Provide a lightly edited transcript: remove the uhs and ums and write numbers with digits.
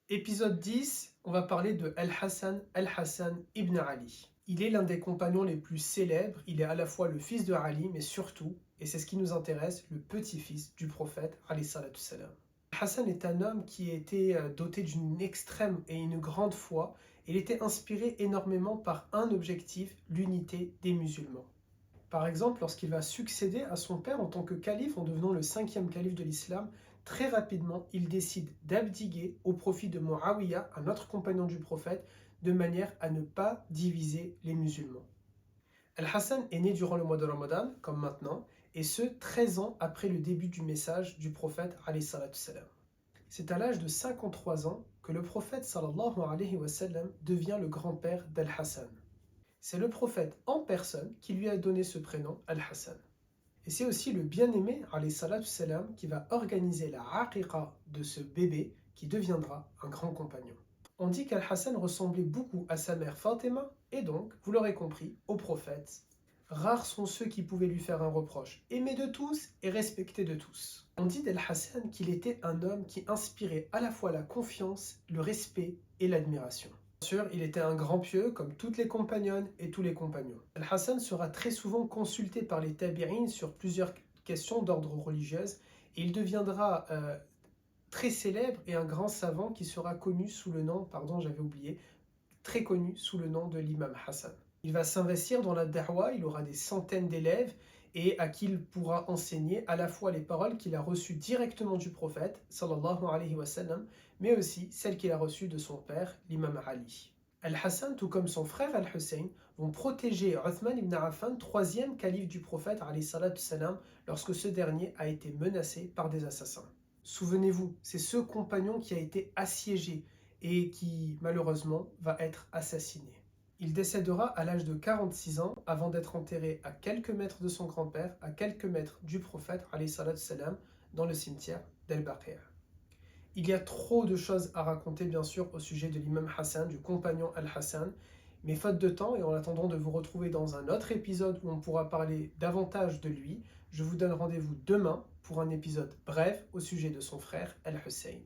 Épisode 10, on va parler de Al-Hassan Al-Hassan ibn Ali. Il est l'un des compagnons les plus célèbres, il est à la fois le fils de Ali, mais surtout, et c'est ce qui nous intéresse, le petit-fils du prophète, alayhi salatu salam. Hassan est un homme qui a été doté d'une extrême et une grande foi. Il était inspiré énormément par un objectif, l'unité des musulmans. Par exemple, lorsqu'il va succéder à son père en tant que calife en devenant le cinquième calife de l'islam, très rapidement, il décide d'abdiguer au profit de Muawiyah, un autre compagnon du prophète, de manière à ne pas diviser les musulmans. Al-Hassan est né durant le mois de Ramadan, comme maintenant, et ce, 13 ans après le début du message du prophète alayhi salatu salam. C'est à l'âge de 53 ans que le prophète sallallahu alayhi wa sallam devient le grand-père d'Al-Hassan. C'est le prophète en personne qui lui a donné ce prénom, Al-Hassan. Et c'est aussi le bien-aimé, alayhi salatu salam, qui va organiser la aqiqa de ce bébé qui deviendra un grand compagnon. On dit qu'Al-Hassan ressemblait beaucoup à sa mère Fatima, et donc, vous l'aurez compris, au prophète. Rares sont ceux qui pouvaient lui faire un reproche, aimé de tous et respecté de tous. On dit d'Al-Hassan qu'il était un homme qui inspirait à la fois la confiance, le respect et l'admiration. Bien sûr, il était un grand pieux comme toutes les compagnonnes et tous les compagnons. Al-Hassan sera très souvent consulté par les tabi'in sur plusieurs questions d'ordre religieux et il deviendra très célèbre et un grand savant qui sera connu sous le nom, très connu sous le nom de l'imam Hassan. Il va s'investir dans la da'wa, il aura des centaines d'élèves et à qui il pourra enseigner à la fois les paroles qu'il a reçues directement du prophète, sallallahu alayhi wa sallam, mais aussi celles qu'il a reçues de son père, l'imam Ali. Al-Hassan, tout comme son frère Al-Hussein, vont protéger Uthman ibn Affan, troisième calife du prophète, alayhi salatu salam, lorsque ce dernier a été menacé par des assassins. Souvenez-vous, c'est ce compagnon qui a été assiégé et qui, malheureusement, va être assassiné. Il décédera à l'âge de 46 ans avant d'être enterré à quelques mètres de son grand-père, à quelques mètres du prophète, alayhi salatu salam, dans le cimetière d'Al-Baqi'. Il y a trop de choses à raconter, bien sûr, au sujet de l'imam Hassan, du compagnon Al-Hassan, mais faute de temps, et en attendant de vous retrouver dans un autre épisode où on pourra parler davantage de lui, je vous donne rendez-vous demain pour un épisode bref au sujet de son frère Al-Hussein.